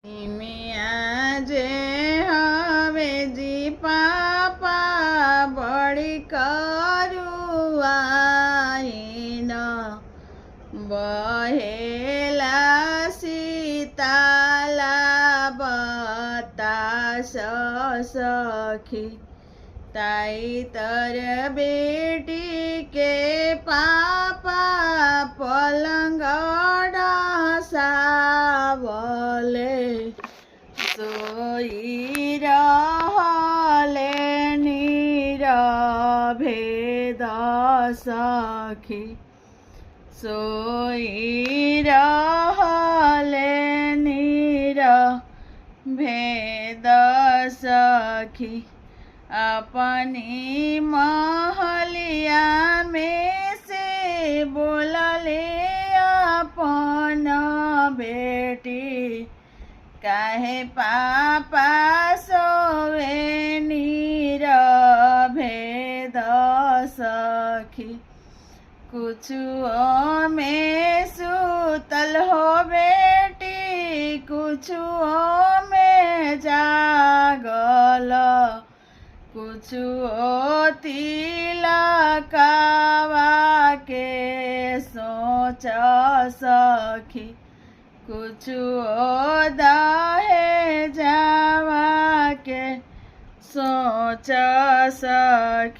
આજે હવેજી પાપા બળી કરુઆઈન બહેલા સીતાલા बतास सखी ताई तर बेटी के पापा पलंगड़ा सावले सोई रहले नीरभेद सखी सोई रहले नीरभेद सखी अपनी महलिया में से बोलले अपन बेटी काहे पापा सोवे नीरभेद सखी कुछुओ में सुतल हो बेटी कुछुओ में जागल कुछुओ तिलकावा के सोच सखी कुछुओ दहेजावा के सोच सखी।